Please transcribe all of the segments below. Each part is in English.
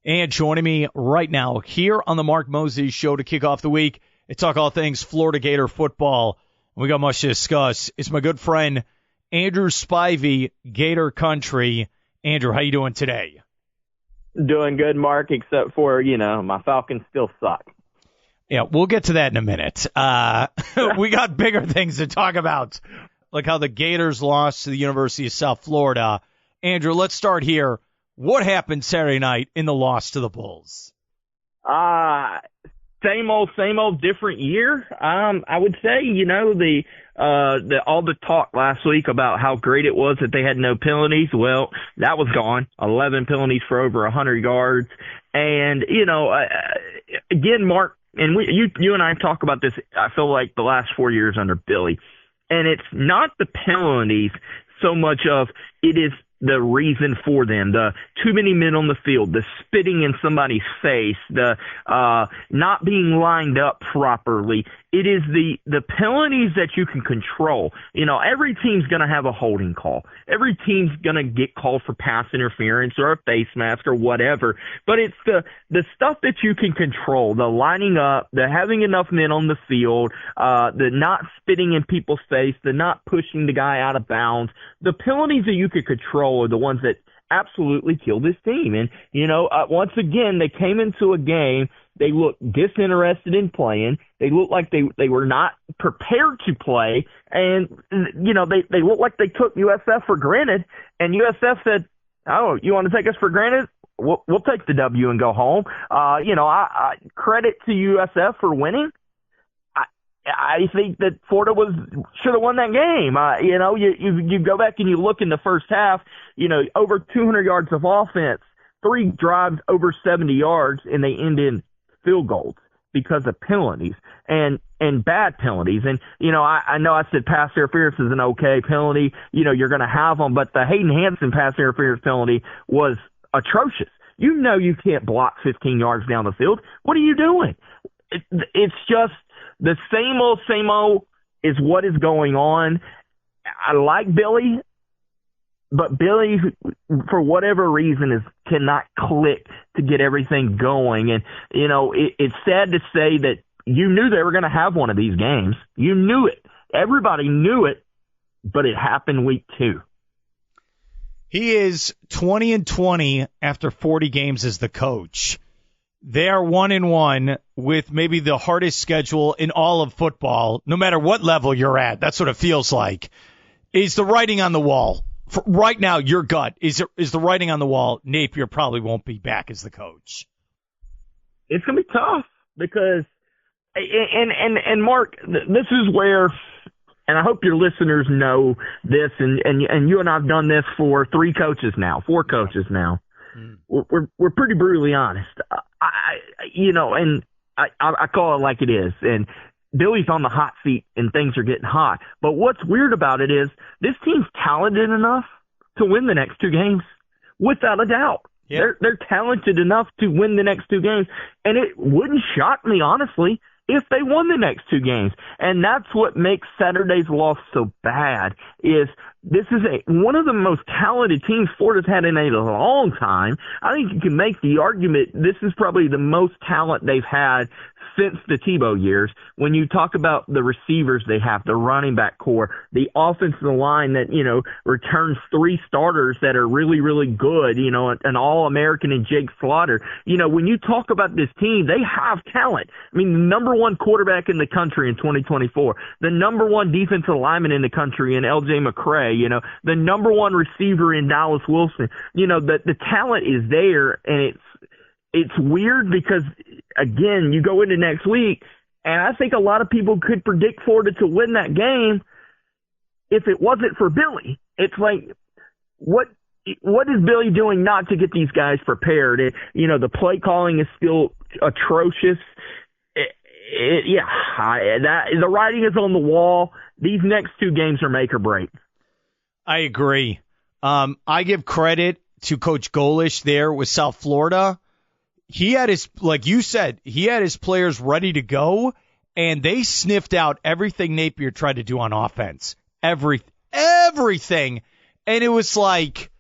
And joining me right now here on the Mark Moses Show to kick off the week and talk all things Florida Gator football. We got much to discuss. It's my good friend, Andrew Spivey, Gator Country. Andrew, how you doing today? Doing good, Mark, except for, my Falcons still suck. Yeah, we'll get to that in a minute. We got bigger things to talk about, like how the Gators lost to the University of South Florida. Andrew, let's start here. What happened Saturday night in the loss to the Bulls? Same old, different year. I would say, all the talk last week about how great it was that they had no penalties. Well, that was gone. 11 penalties for over 100 yards. And, again, Mark, and you and I talk about this, I feel like the last 4 years under Billy. And it's not the penalties so much of it is the reason for them, the too many men on the field, the spitting in somebody's face, the not being lined up properly. It is the penalties that you can control. Every team's going to have a holding call. Every team's going to get called for pass interference or a face mask or whatever. But it's the stuff that you can control, the lining up, the having enough men on the field, the not spitting in people's face, the not pushing the guy out of bounds. The penalties that you could control are the ones that absolutely kill this team. And, once again, they came into a game. They looked disinterested in playing. They looked like they were not prepared to play. And, they looked like they took USF for granted. And USF said, oh, you want to take us for granted? We'll take the W and go home. I credit to USF for winning. I think that Florida should have won that game. You go back and you look in the first half, over 200 yards of offense, 3 drives over 70 yards, and they end in field goals because of penalties and bad penalties. And, I know I said pass interference is an okay penalty. You're going to have them, but the Hayden Hansen pass interference penalty was atrocious. You can't block 15 yards down the field. What are you doing? It's just the same old is what is going on. I like Billy, but Billy, for whatever reason, cannot click to get everything going. And, it's sad to say that you knew they were going to have one of these games. You knew it. Everybody knew it, but it happened week 2. He is 20-20 after 40 games as the coach. They are 1-1 with maybe the hardest schedule in all of football, no matter what level you're at. That's what it feels like. Is the writing on the wall? For right now, your gut, is the writing on the wall, Napier probably won't be back as the coach? It's going to be tough because, and Mark, this is where, and I hope your listeners know this, and you and I have done this for 4 coaches now. We're pretty brutally honest. I call it like it is. And Billy's on the hot seat and things are getting hot. But what's weird about it is this team's talented enough to win the next 2 games, without a doubt. Yeah. They're talented enough to win the next 2 games. And it wouldn't shock me, honestly, if they won the next 2 games. And that's what makes Saturday's loss so bad is this is one of the most talented teams Florida's had in a long time. I think you can make the argument this is probably the most talent they've had since the Tebow years. When you talk about the receivers they have, the running back core, the offensive line that, returns 3 starters that are really, really good, an All-American and Jake Slaughter. When you talk about this team, they have talent. I mean, the number 1 quarterback in the country in 2024, the number 1 defensive lineman in the country in LJ McCray, the number 1 receiver in Dallas Wilson. The talent is there, and it's weird because, again, you go into next week, and I think a lot of people could predict Florida to win that game if it wasn't for Billy. It's like, what is Billy doing not to get these guys prepared? The play calling is still atrocious. The writing is on the wall. These next 2 games are make or break. I agree. I give credit to Coach Golish there with South Florida. He had like you said, he had his players ready to go, and they sniffed out everything Napier tried to do on offense. Everything. And it was like,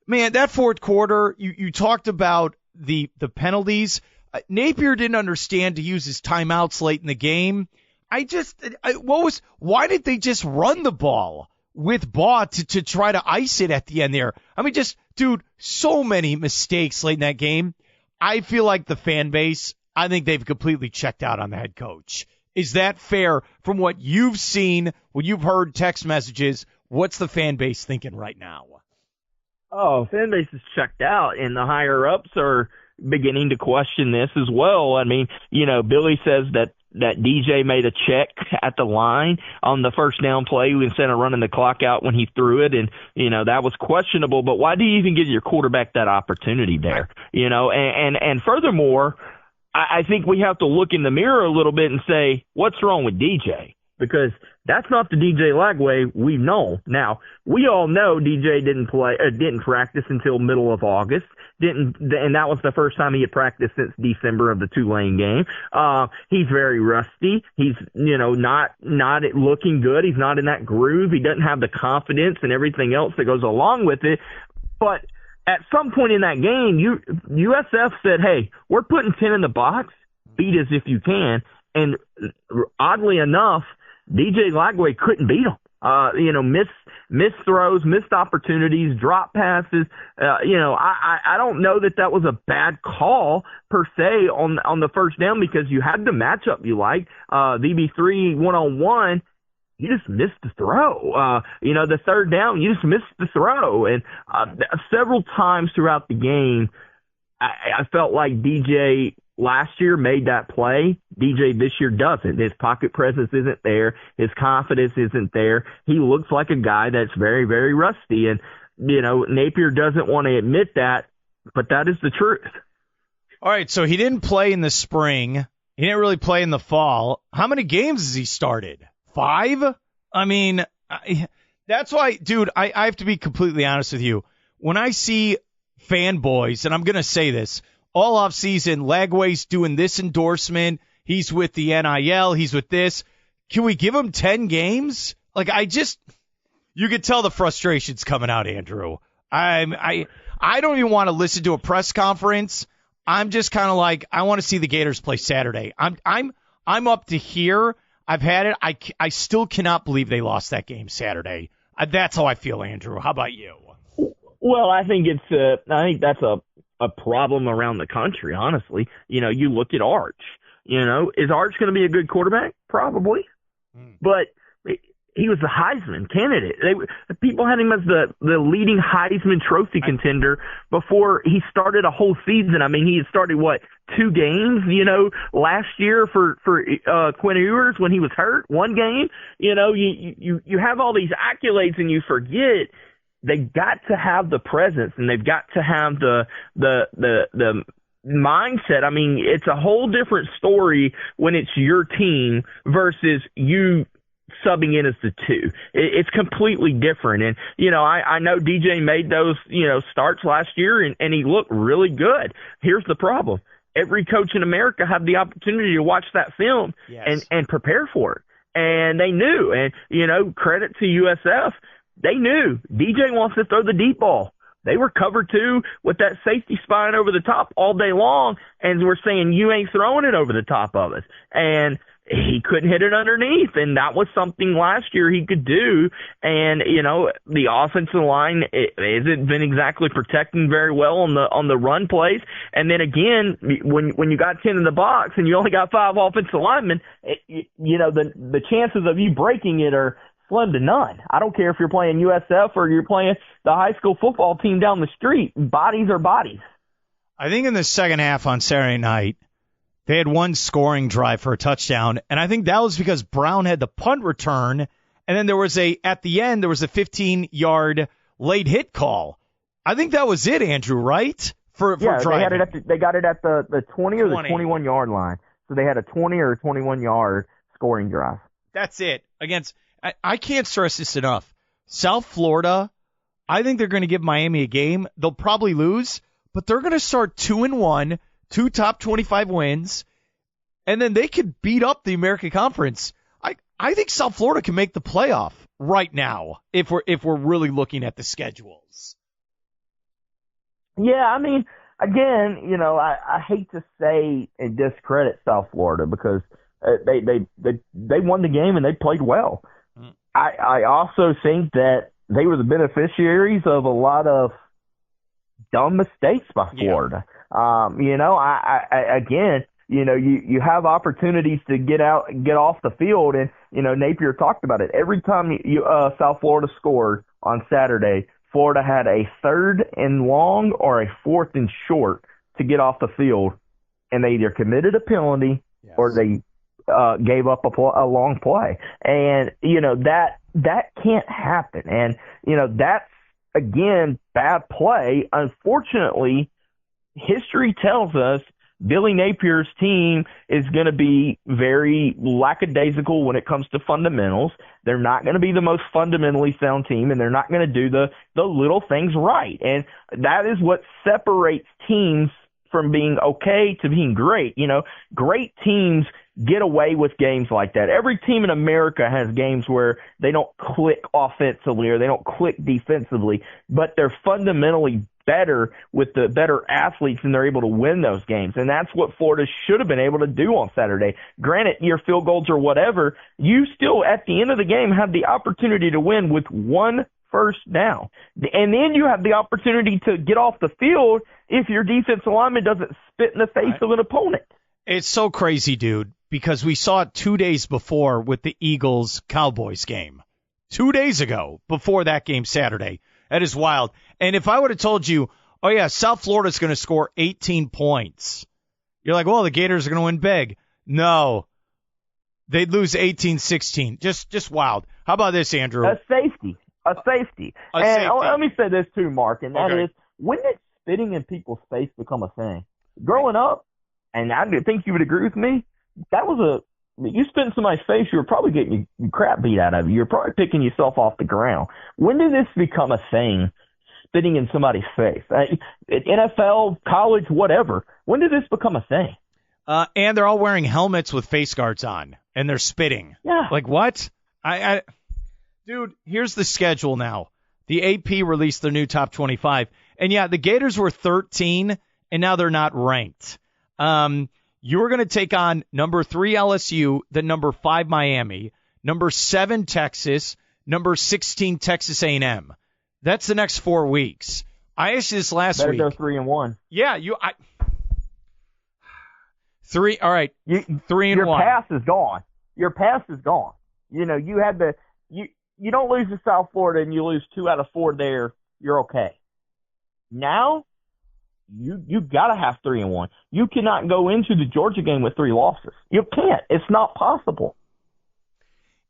man, that fourth quarter, you talked about the penalties. Napier didn't understand to use his timeouts late in the game. Why did they just run the ball with Baugh to try to ice it at the end there? I mean, dude, so many mistakes late in that game. I feel like the fan base, I think they've completely checked out on the head coach. Is that fair from what you've seen, what you've heard, text messages? What's the fan base thinking right now? Oh, fan base is checked out, and the higher-ups are beginning to question this as well. I mean, Billy says that DJ made a check at the line on the first down play instead of running the clock out when he threw it, and, that was questionable. But why do you even give your quarterback that opportunity there? And furthermore, I think we have to look in the mirror a little bit and say, what's wrong with DJ? Because that's not the DJ Lagway we've known. Now, we all know DJ didn't practice until middle of August. And that was the first time he had practiced since December of the Tulane game. He's very rusty. He's, not looking good. He's not in that groove. He doesn't have the confidence and everything else that goes along with it. But at some point in that game, USF said, hey, we're putting 10 in the box. Beat us if you can. And oddly enough, DJ Lagway couldn't beat him. Missed throws, missed opportunities, drop passes. I don't know that was a bad call per se on the first down, because you had the matchup you like. VB3 one-on-one, you just missed the throw. The third down, you just missed the throw. And several times throughout the game, I felt like DJ last year made that play. DJ this year doesn't. His pocket presence isn't there. His confidence isn't there. He looks like a guy that's very, very rusty. And, Napier doesn't want to admit that, but that is the truth. All right, so he didn't play in the spring. He didn't really play in the fall. How many games has he started? 5? I mean, that's why, dude, I have to be completely honest with you. When I see fanboys, and I'm going to say this, all offseason, Lagway's doing this endorsement. He's with the NIL. He's with this. Can we give him 10 games? You could tell the frustration's coming out, Andrew. I don't even want to listen to a press conference. I'm just kind of like, I want to see the Gators play Saturday. I'm up to here. I've had it. I still cannot believe they lost that game Saturday. That's how I feel, Andrew. How about you? Well, I think that's a problem around the country, honestly. You look at Arch. Is Arch going to be a good quarterback? Probably. But he was the Heisman candidate. People had him as the leading Heisman Trophy contender before he started a whole season. I mean, he had started, 2 games, last year for Quinn Ewers when he was hurt, 1 game. You have all these accolades and you forget they've got to have the presence and they've got to have the mindset. I mean, it's a whole different story when it's your team versus you subbing in as the 2. It's completely different. And, I know DJ made those, starts last year and he looked really good. Here's the problem. Every coach in America had the opportunity to watch that film and prepare for it. And they knew. And, credit to USF. They knew DJ wants to throw the deep ball. They were covered 2 with that safety spine over the top all day long, and we're saying you ain't throwing it over the top of us. And he couldn't hit it underneath, and that was something last year he could do. And the offensive line hasn't been exactly protecting very well on the run plays. And then again, when you got 10 in the box and you only got 5 offensive linemen, the chances of you breaking it are slim to none. I don't care if you're playing USF or you're playing the high school football team down the street. Bodies are bodies. I think in the second half on Saturday night, they had 1 scoring drive for a touchdown, and I think that was because Brown had the punt return, and then at the end, there was a 15-yard late hit call. I think that was it, Andrew, right? For driving. They got it at the 20 or the 21-yard line. So they had a 20 or a 21-yard scoring drive. That's it. I can't stress this enough. South Florida, I think they're going to give Miami a game. They'll probably lose, but they're going to start 2-1, 2 top 25 wins, and then they could beat up the American Conference. I think South Florida can make the playoff right now if we're really looking at the schedules. Yeah, I mean, again, I hate to say and discredit South Florida because they won the game and they played well. I also think that they were the beneficiaries of a lot of dumb mistakes by Florida. Again, you have opportunities to get off the field, and Napier talked about it. Every time South Florida scored on Saturday, Florida had a 3rd and long or a 4th and short to get off the field, and they either committed a penalty or they gave up a long play. And that can't happen. And that's again bad play. Unfortunately, history tells us Billy Napier's team is going to be very lackadaisical when it comes to fundamentals. They're not going to be the most fundamentally sound team, and they're not going to do the little things right. And that is what separates teams from being okay to being great. Great teams get away with games like that. Every team in America has games where they don't click offensively or they don't click defensively, but they're fundamentally better with the better athletes, and they're able to win those games. And that's what Florida should have been able to do on Saturday. Granted, your field goals or whatever, you still at the end of the game have the opportunity to win with 1 first down. And then you have the opportunity to get off the field if your defensive lineman doesn't spit in the face of an opponent. It's so crazy, dude, because we saw it 2 days before with the Eagles-Cowboys game. 2 days ago, before that game Saturday. That is wild. And if I would have told you, oh, yeah, South Florida's going to score 18 points, you're like, well, the Gators are going to win big. No. They'd lose 18-16. Just wild. How about this, Andrew? A safety. Let me say this too, Mark, and that is, when did spitting in people's face become a thing? Growing up, and I think you would agree with me, that was you spit in somebody's face, you were probably getting your crap beat out of you. You're probably picking yourself off the ground. When did this become a thing, spitting in somebody's face? NFL, college, whatever. When did this become a thing? And they're all wearing helmets with face guards on, and they're spitting. Yeah. Like, what? Dude, here's the schedule now. The AP released their new top 25. And, yeah, the Gators were 13, and now they're not ranked. You're going to take on number 3 LSU, then number 5 Miami, number 7 Texas, number 16 Texas A&M. That's the next 4 weeks. I asked you this last week. Better go 3-1. Yeah, 3. All right, 3-1. Your pass is gone. Your pass is gone. You had you don't lose to South Florida and you lose 2 out of 4 there. You're okay. Now, you got to have 3-1. You cannot go into the Georgia game with 3 losses. You can't. It's not possible.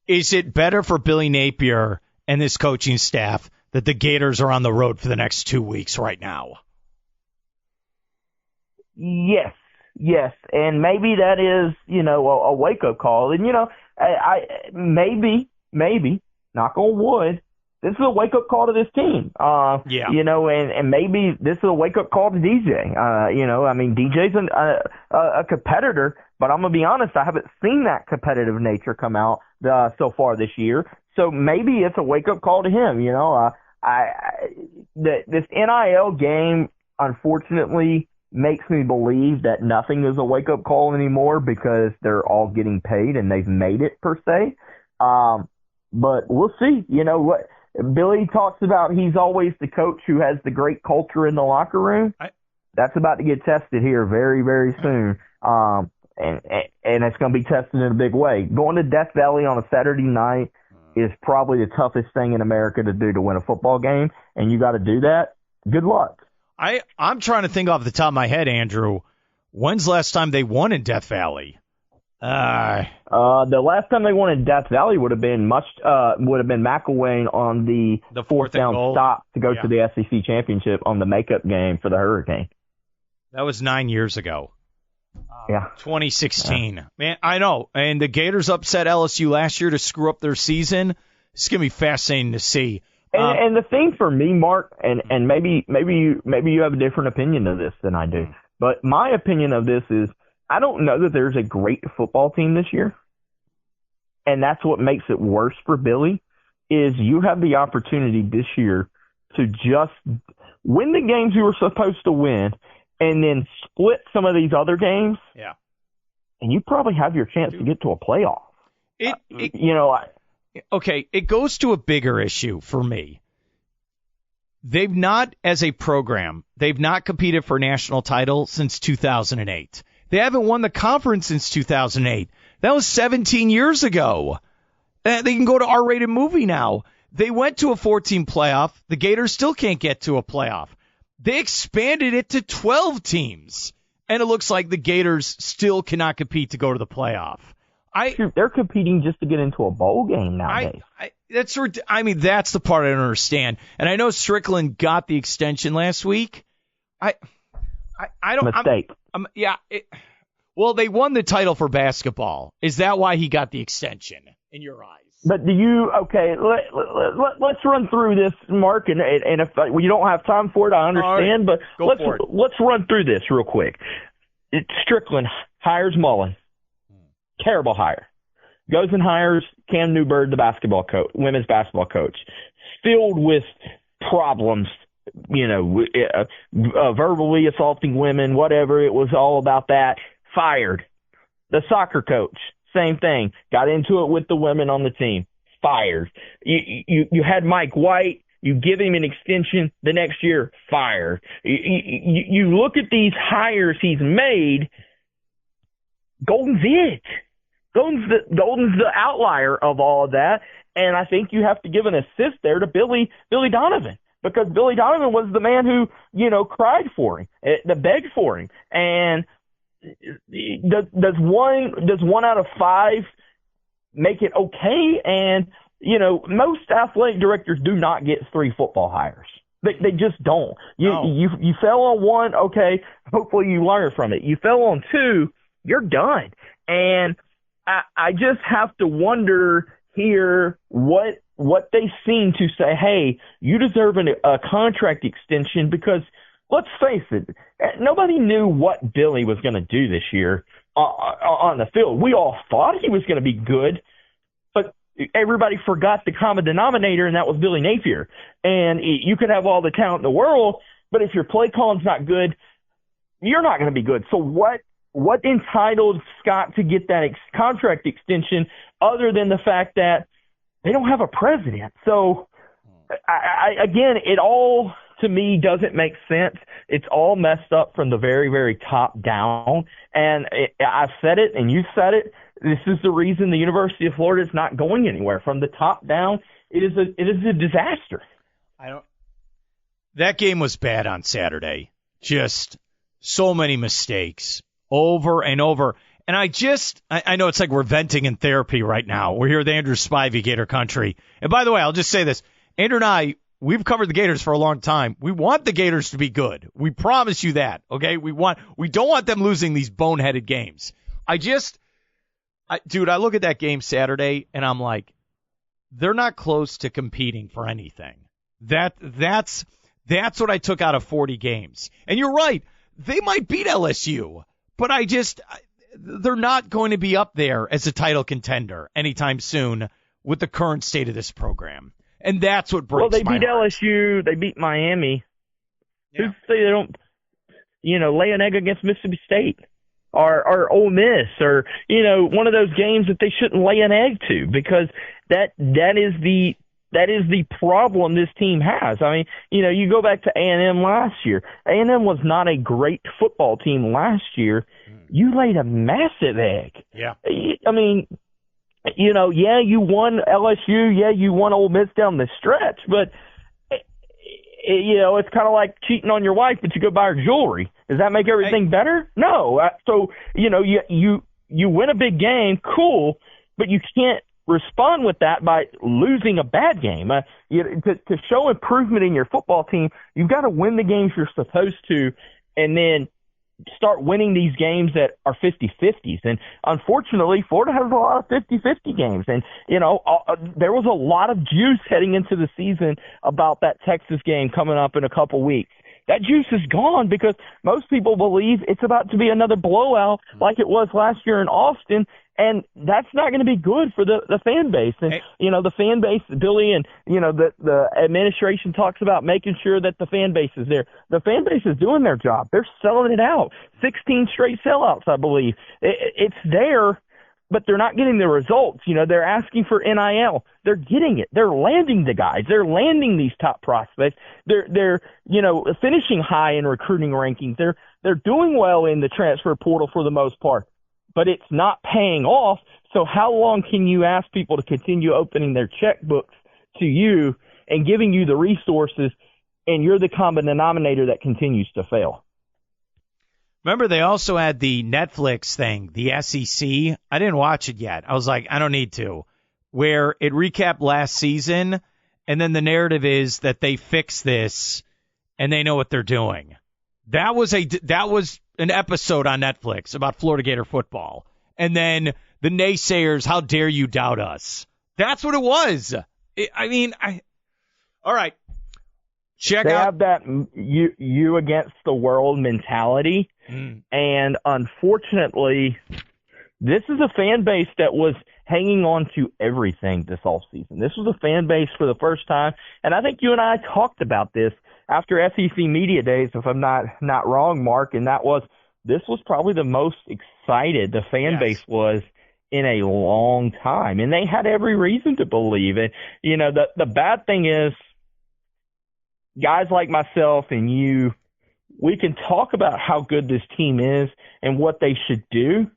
Is it better for Billy Napier and this coaching staff that the Gators are on the road for the next 2 weeks right now? Yes. And maybe that is, a wake-up call. And, maybe, knock on wood, this is a wake-up call to this team. And maybe this is a wake-up call to DJ. DJ's a competitor, but I'm going to be honest, I haven't seen that competitive nature come out so far this year. So maybe it's a wake-up call to him. This NIL game, unfortunately, makes me believe that nothing is a wake-up call anymore because they're all getting paid and they've made it, per se. But we'll see. What Billy talks about, he's always the coach who has the great culture in the locker room. That's about to get tested here very, very soon. And it's going to be tested in a big way. Going to Death Valley on a Saturday night is probably the toughest thing in America to do, to win a football game, and you got to do that. Good luck. I'm trying to think off the top of my head, Andrew. When's the last time they won in Death Valley? The last time they won in Death Valley would have been McElwain on the 4th down stop to go to the SEC championship on the makeup game for the Hurricane. That was 9 years ago. 2016. Yeah. Man, I know. And the Gators upset LSU last year to screw up their season. It's going to be fascinating to see. And the thing for me, Mark, and maybe you have a different opinion of this than I do, but my opinion of this is, I don't know that there's a great football team this year, and that's what makes it worse for Billy, is you have the opportunity this year to just win the games you were supposed to win and then split some of these other games, yeah, and you probably have your chance to get to a playoff. Okay, it goes to a bigger issue for me. They've not, as a program, they've not competed for a national title since 2008. They haven't won the conference since 2008. That was 17 years ago. They can go to R-rated movie now. They went to a 14 playoff. The Gators still can't get to a playoff. They expanded it to 12 teams, and it looks like the Gators still cannot compete to go to the playoff. They're competing just to get into a bowl game nowadays. That's the part I don't understand. And I know Strickland got the extension last week. I don't. Mistake. Well, they won the title for basketball. Is that why he got the extension in your eyes? But let's run through this, Mark, and if you don't have time for it, I understand. Right, but let's run through this real quick. Strickland hires Mullen. Terrible hire. Goes and hires Cam Newberg, the women's basketball coach, filled with problems, verbally assaulting women, whatever. It was all about that. Fired. The soccer coach, same thing. Got into it with the women on the team. Fired. You had Mike White. You give him an extension the next year. Fired. You look at these hires he's made. Golden's it. Golden's the outlier of all of that, and I think you have to give an assist there to Billy Donovan, because Billy Donovan was the man who cried for him, that begged for him. And does one out of five make it okay? And most athletic directors do not get 3 football hires. They just don't. You fell on one, okay. Hopefully you learn from it. You fell on 2, you're done. And I just have to wonder here what they seem to say, hey, you deserve a contract extension, because let's face it, nobody knew what Billy was going to do this year on the field. We all thought he was going to be good, but everybody forgot the common denominator, and that was Billy Napier. And you could have all the talent in the world, but if your play calling's not good, you're not going to be good. So what entitled Scott to get that contract extension other than the fact that they don't have a president? So, again, it all, to me, doesn't make sense. It's all messed up from the very, very top down. And I've said it, and you've said it. This is the reason the University of Florida is not going anywhere. From the top down, it is a disaster. That game was bad on Saturday. Just so many mistakes. Over and over. And I know it's like we're venting in therapy right now. We're here at the Andrew Spivey-Gator country. And by the way, I'll just say this. Andrew and I, we've covered the Gators for a long time. We want the Gators to be good. We promise you that, okay? We don't want them losing these boneheaded games. Dude, I look at that game Saturday, and I'm like, they're not close to competing for anything. That's what I took out of 40 games. And you're right. They might beat LSU. But they're not going to be up there as a title contender anytime soon with the current state of this program. And that's what breaks my heart. Well, they beat LSU. They beat Miami. Yeah. Who's to say they don't, lay an egg against Mississippi State or Ole Miss or, one of those games that they shouldn't lay an egg to, because that is the problem this team has. I mean, you go back to A&M last year. A&M was not a great football team last year. You laid a massive egg. Yeah. I mean, you won LSU. Yeah, you won Ole Miss down the stretch. But, it's kind of like cheating on your wife, but you go buy her jewelry. Does that make everything better? No. So, you win a big game, cool, but you can't respond with that by losing a bad game. To show improvement in your football team, you've got to win the games you're supposed to, and then start winning these games that are 50-50s. And unfortunately, Florida has a lot of 50-50 games. And, there was a lot of juice heading into the season about that Texas game coming up in a couple weeks. that juice is gone because most people believe it's about to be another blowout like it was last year in Austin. And that's not going to be good for the fan base. And, the fan base, Billy, and, the administration talks about making sure that the fan base is there. The fan base is doing their job. They're selling it out. 16 straight sellouts, I believe. It's there, but they're not getting the results. They're asking for NIL. They're getting it. They're landing the guys. They're landing these top prospects. They're finishing high in recruiting rankings. They're doing well in the transfer portal for the most part. But it's not paying off. So how long can you ask people to continue opening their checkbooks to you and giving you the resources, and you're the common denominator that continues to fail? Remember, they also had the Netflix thing, the SEC. I didn't watch it yet. I was like, I don't need to. Where it recapped last season, and then the narrative is that they fixed this and they know what they're doing. That was an episode on Netflix about Florida Gator football. And then the naysayers, how dare you doubt us? That's what it was. All right. They have that you against the world mentality. And unfortunately, this is a fan base that was hanging on to everything this offseason. This was a fan base for the first time. And I think you and I talked about this after SEC Media Days, if I'm not wrong, Mark, and this was probably the most excited the fan base was in a long time. And they had every reason to believe it. The bad thing is, guys like myself and you, we can talk about how good this team is and what they should do,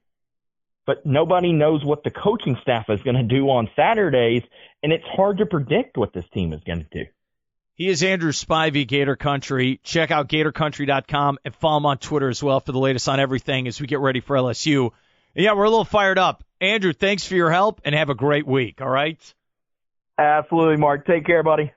but nobody knows what the coaching staff is going to do on Saturdays, and it's hard to predict what this team is going to do. He is Andrew Spivey, Gator Country. Check out GatorCountry.com and follow him on Twitter as well for the latest on everything as we get ready for LSU. And yeah, we're a little fired up. Andrew, thanks for your help, and have a great week, all right? Absolutely, Mark. Take care, buddy.